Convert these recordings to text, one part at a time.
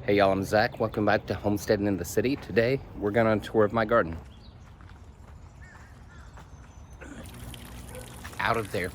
Hey y'all, I'm Zach. Welcome back to Homesteading in the City. Today, we're going on a tour of my garden. Out of there.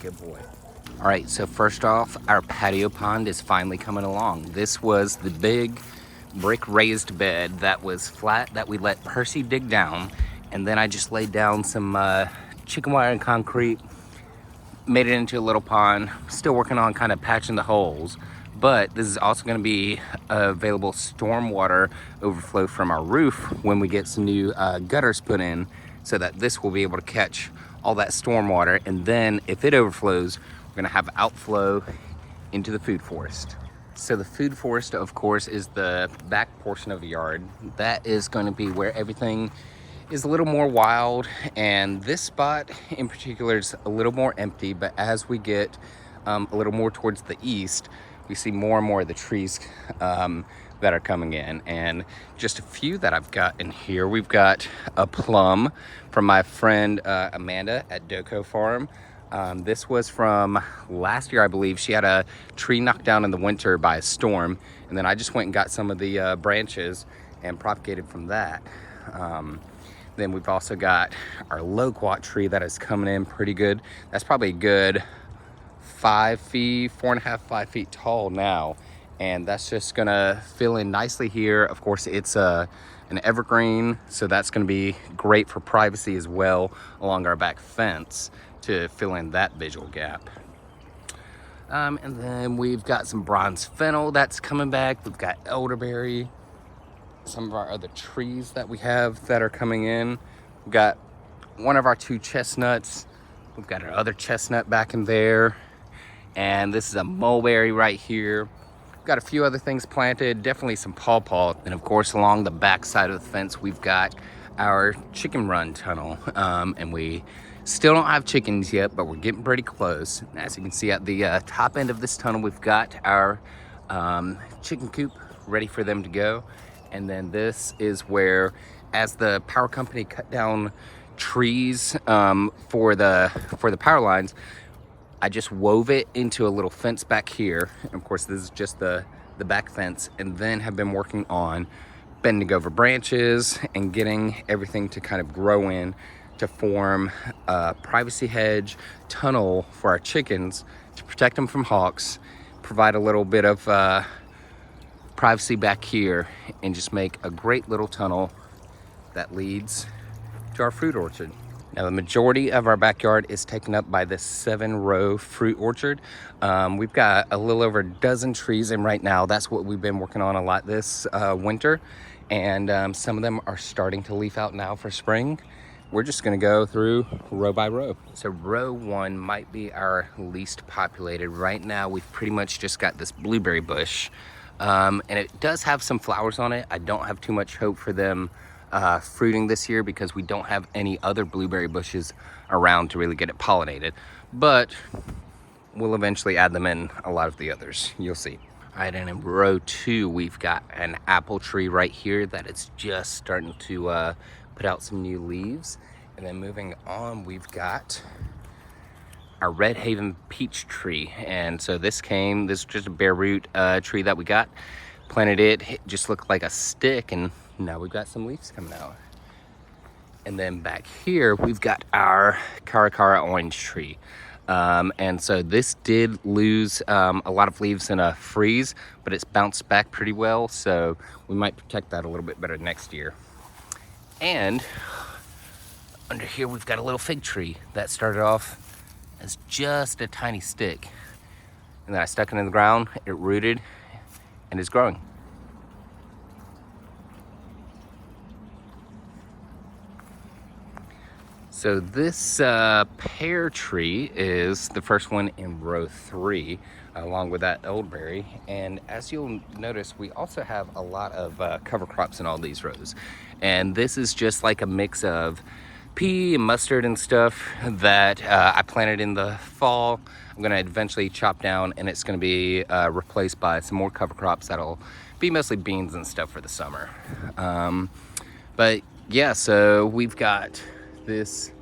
Good boy. All right, so first off, our patio pond is finally coming along. This was the big brick raised bed that was flat that we let Percy dig down. And then I just laid down some chicken wire and concrete, made it into a little pond. Still working on kind of patching the holes. But this is also going to be available stormwater overflow from our roof when we get some new gutters put in, so that this will be able to catch all that stormwater. And then if it overflows, we're going to have outflow into the food forest. So the food forest, of course, is the back portion of the yard. That is going to be where everything is a little more wild, and this spot in particular is a little more empty. But as we get a little more towards the east, we see more and more of the trees that are coming in. And just a few that I've got in here. We've got a plum from my friend Amanda at Doko Farm. This was from last year, I believe. She had a tree knocked down in the winter by a storm, and then I just went and got some of the branches and propagated from that. Then we've also got our Loquat tree that is coming in pretty good. That's probably a good 5 feet, 4.5, 5 feet tall now. And that's just gonna fill in nicely here. Of course, it's an evergreen, so that's gonna be great for privacy as well along our back fence to fill in that visual gap. And then we've got some bronze fennel that's coming back. We've got elderberry, some of our other trees that we have that are coming in. We've got one of our 2 chestnuts. We've got our other chestnut back in there. And this is a mulberry right here. We've got a few other things planted, definitely some pawpaw. And of course, along the back side of the fence, we've got our chicken run tunnel. And we still don't have chickens yet, but we're getting pretty close. As you can see at the top end of this tunnel, we've got our chicken coop ready for them to go. And then this is where, as the power company cut down trees for the power lines, I just wove it into a little fence back here. And of course, this is just the back fence, and then have been working on bending over branches and getting everything to kind of grow in to form a privacy hedge tunnel for our chickens to protect them from hawks, provide a little bit of privacy back here, and just make a great little tunnel that leads to our fruit orchard. Now, the majority of our backyard is taken up by this 7-row fruit orchard. We've got a little over a dozen trees in right now. That's what we've been working on a lot this winter. And some of them are starting to leaf out now for spring. We're just gonna go through row by row. So row 1 might be our least populated. Right now, we've pretty much just got this blueberry bush. And it does have some flowers on it. I don't have too much hope for them fruiting this year because we don't have any other blueberry bushes around to really get it pollinated, but we'll eventually add them in a lot of the others. You'll see. All right, and in row 2, we've got an apple tree right here that is just starting to put out some new leaves. And then moving on, we've got our Red Haven peach tree. And so this is just a bare root tree that we got. Planted it just looked like a stick, and now we've got some leaves coming out. And then back here, we've got our Caracara orange tree. And so this did lose a lot of leaves in a freeze, but it's bounced back pretty well. So we might protect that a little bit better next year. And under here, we've got a little fig tree that started off as just a tiny stick. And then I stuck it in the ground, it rooted, and is growing. So this pear tree is the first one in row 3, along with that elderberry. And as you'll notice, we also have a lot of cover crops in all these rows. And this is just like a mix of pea and mustard and stuff that I planted in the fall. I'm gonna eventually chop down, and it's gonna be replaced by some more cover crops that'll be mostly beans and stuff for the summer. But yeah, so we've got this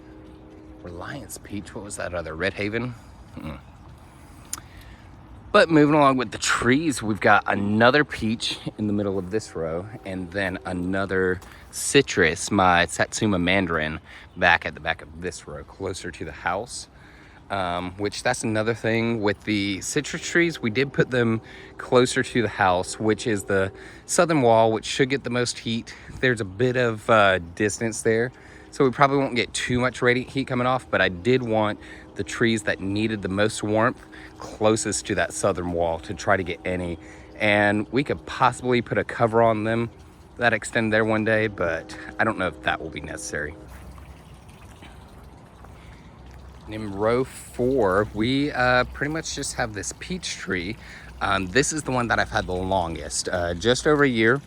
Reliance peach. What was that other? Red Haven? But moving along with the trees, we've got another peach in the middle of this row, and then another citrus, my Satsuma mandarin, back at the back of this row, closer to the house. Which that's another thing with the citrus trees. We did put them closer to the house, which is the southern wall, which should get the most heat. There's a bit of distance there, so we probably won't get too much radiant heat coming off, but I did want the trees that needed the most warmth closest to that southern wall to try to get any. And we could possibly put a cover on them that extend there one day, but I don't know if that will be necessary. In row 4, we pretty much just have this peach tree. This is the one that I've had the longest, just over a year.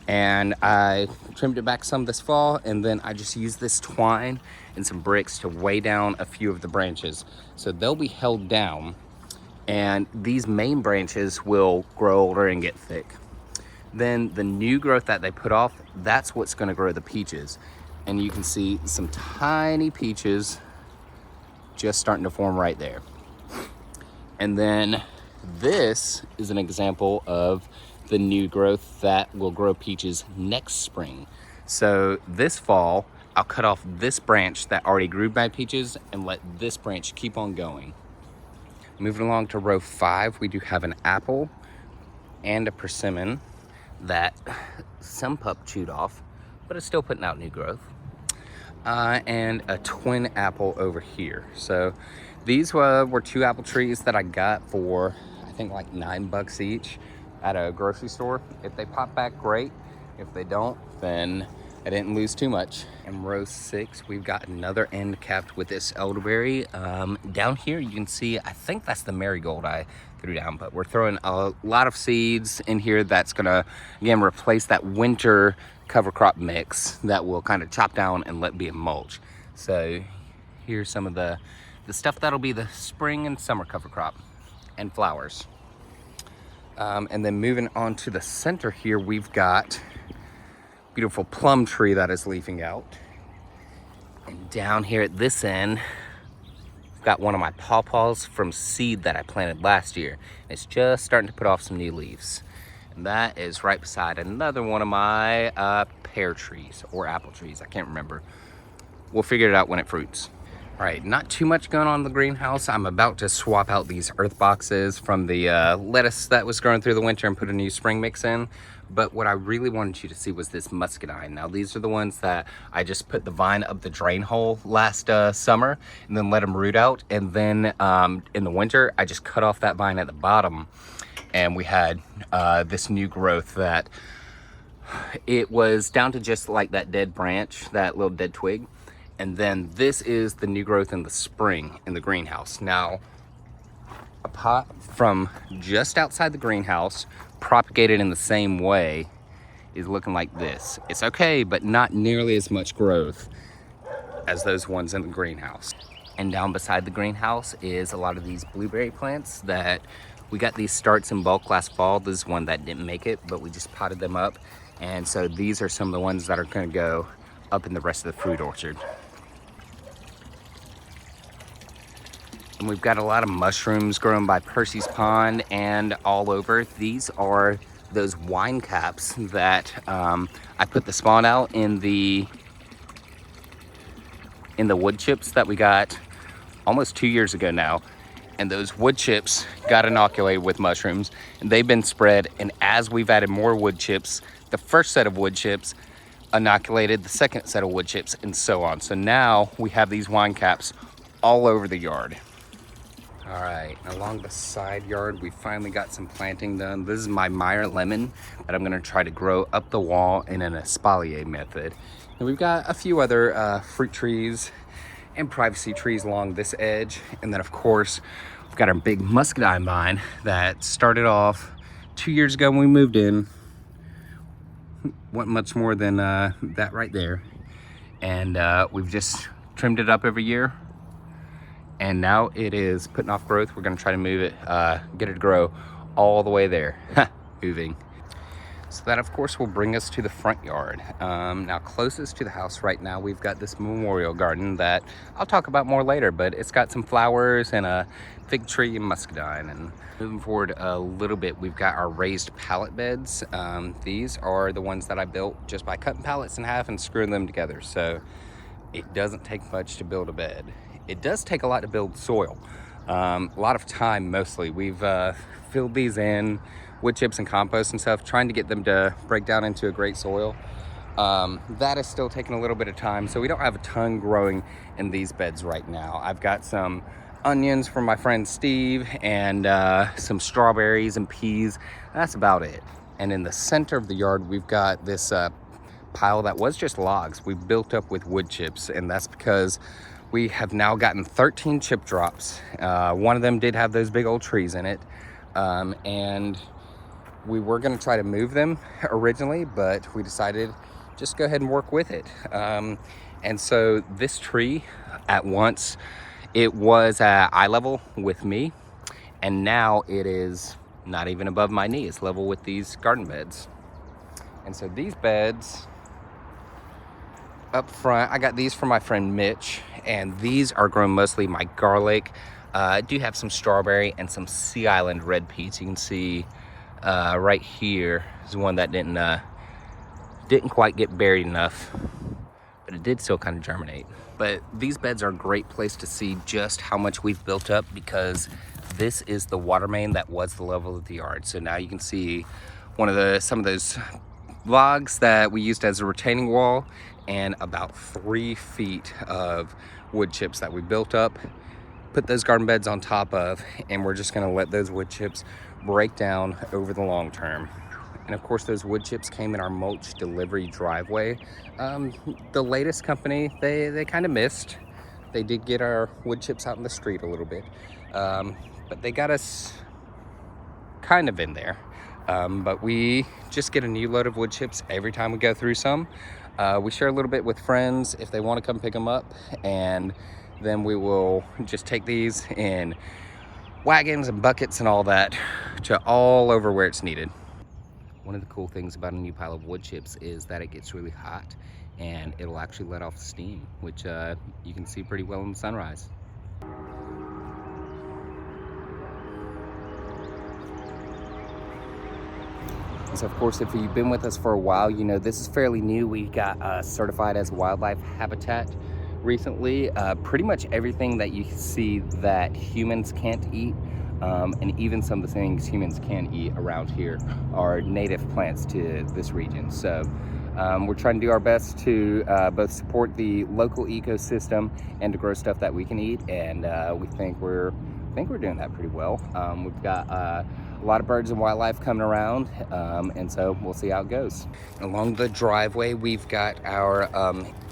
And I trimmed it back some this fall, and then I just used this twine and some bricks to weigh down a few of the branches. So they'll be held down, and these main branches will grow older and get thick. Then the new growth that they put off, that's what's gonna grow the peaches. And you can see some tiny peaches just starting to form right there. And then this is an example of the new growth that will grow peaches next spring. So this fall, I'll cut off this branch that already grew my peaches and let this branch keep on going. Moving along to row 5, we do have an apple and a persimmon that some pup chewed off, but it's still putting out new growth. And a twin apple over here. So these were 2 apple trees that I got for, I think, like $9 each at a grocery store. If they pop back, great. If they don't, then I didn't lose too much. In row 6, we've got another end capped with this elderberry. Down here you can see, I think that's the marigold I threw down, but we're throwing a lot of seeds in here that's gonna, again, replace that winter cover crop mix that we'll kind of chop down and let be a mulch. So here's some of the stuff that'll be the spring and summer cover crop and flowers. And then moving on to the center here, we've got beautiful plum tree that is leafing out. And down here at this end, I've got one of my pawpaws from seed that I planted last year. It's just starting to put off some new leaves. And that is right beside another one of my pear trees or apple trees. I can't remember. We'll figure it out when it fruits. All right, not too much going on in the greenhouse. I'm about to swap out these earth boxes from the lettuce that was growing through the winter and put a new spring mix in. But what I really wanted you to see was this muscadine. Now, these are the ones that I just put the vine up the drain hole last summer and then let them root out. And then in the winter, I just cut off that vine at the bottom. And we had this new growth that it was down to just like that dead branch, that little dead twig. And then this is the new growth in the spring in the greenhouse. Now, a pot from just outside the greenhouse, propagated in the same way, is looking like this. It's okay, but not nearly as much growth as those ones in the greenhouse. And down beside the greenhouse is a lot of these blueberry plants that we got these starts in bulk last fall. This is one that didn't make it, but we just potted them up. And so these are some of the ones that are gonna go up in the rest of the fruit orchard. And we've got a lot of mushrooms grown by Percy's Pond and all over. These are those wine caps that I put the spawn out in the wood chips that we got almost 2 years ago now. And those wood chips got inoculated with mushrooms, and they've been spread. And as we've added more wood chips, the first set of wood chips inoculated the second set of wood chips, and so on. So now we have these wine caps all over the yard. All right, along the side yard, we finally got some planting done. This is my Meyer lemon that I'm gonna try to grow up the wall in an espalier method. And we've got a few other fruit trees and privacy trees along this edge. And then of course, we've got our big muscadine vine that started off 2 years ago when we moved in. Wasn't much more than that right there. And we've just trimmed it up every year. And now it is putting off growth. We're gonna try to move it, get it to grow all the way there. Moving. So that of course will bring us to the front yard. Now closest to the house right now, we've got this memorial garden that I'll talk about more later, but it's got some flowers and a fig tree and muscadine. And moving forward a little bit, we've got our raised pallet beds. These are the ones that I built just by cutting pallets in half and screwing them together. So it doesn't take much to build a bed. It does take a lot to build soil. A lot of time mostly. We've filled these in wood chips and compost and stuff, trying to get them to break down into a great soil. That is still taking a little bit of time, so we don't have a ton growing in these beds right now. I've got some onions from my friend Steve and some strawberries and peas. That's about it. And in the center of the yard, we've got this pile that was just logs we built up with wood chips, and that's because we have now gotten 13 chip drops. One of them did have those big old trees in it, and we were going to try to move them originally, but we decided just go ahead and work with it. And so this tree, at once it was at eye level with me, and now it is not even above my knee. It's level with these garden beds. And so these beds up front, I got these from my friend Mitch, and these are grown mostly my garlic. I do have some strawberry and some Sea Island red peas. You can see right here is one that didn't quite get buried enough, but it did still kind of germinate. But these beds are a great place to see just how much we've built up, because this is the water main that was the level of the yard. So now you can see some of those logs that we used as a retaining wall, and about 3 feet of wood chips that we built up, put those garden beds on top of, and we're just gonna let those wood chips break down over the long term. And of course, those wood chips came in our mulch delivery driveway. The latest company, they kind of missed. They did get our wood chips out in the street a little bit, but they got us kind of in there. But we just get a new load of wood chips every time we go through some. We share a little bit with friends if they want to come pick them up, and then we will just take these in wagons and buckets and all that to all over where it's needed. One of the cool things about a new pile of wood chips is that it gets really hot and it'll actually let off steam, which you can see pretty well in the sunrise. So of course, if you've been with us for a while, you know this is fairly new. We got certified as wildlife habitat recently. Pretty much everything that you see that humans can't eat, and even some of the things humans can eat around here, are native plants to this region. So we're trying to do our best to both support the local ecosystem and to grow stuff that we can eat, and we think we're doing that pretty well. We've got a lot of birds and wildlife coming around, and so we'll see how it goes. Along the driveway, we've got our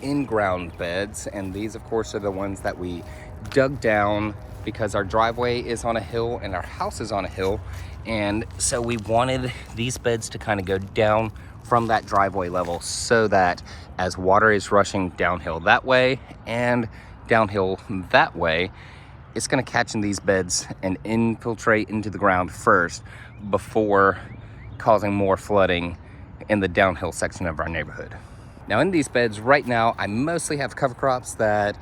in-ground beds, and these of course are the ones that we dug down because our driveway is on a hill and our house is on a hill, and so we wanted these beds to kind of go down from that driveway level, so that as water is rushing downhill that way and downhill that way, it's going to catch in these beds and infiltrate into the ground first before causing more flooding in the downhill section of our neighborhood. Now in these beds right now, I mostly have cover crops that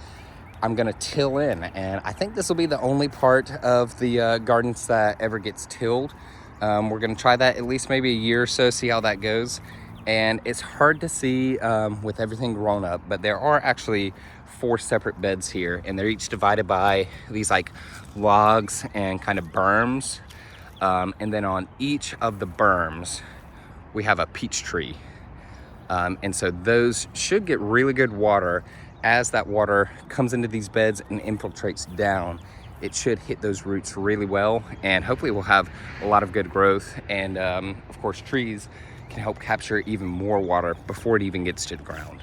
I'm going to till in, and I think this will be the only part of the gardens that ever gets tilled. We're going to try that at least maybe a year or so, see how that goes. And it's hard to see with everything grown up, but there are actually 4 separate beds here, and they're each divided by these like logs and kind of berms. And then on each of the berms, we have a peach tree. And so those should get really good water. As that water comes into these beds and infiltrates down, it should hit those roots really well, and hopefully we'll have a lot of good growth. And of course, trees can help capture even more water before it even gets to the ground.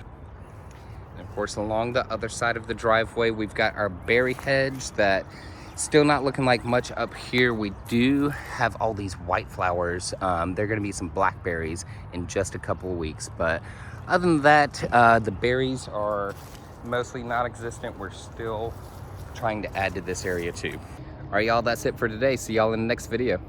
And of course, along the other side of the driveway, we've got our berry hedge that still not looking like much up here. We do have all these white flowers. They're gonna be some blackberries in just a couple of weeks, but other than that, the berries are mostly non-existent. We're still trying to add to this area too. All right, y'all, that's it for today. See y'all in the next video.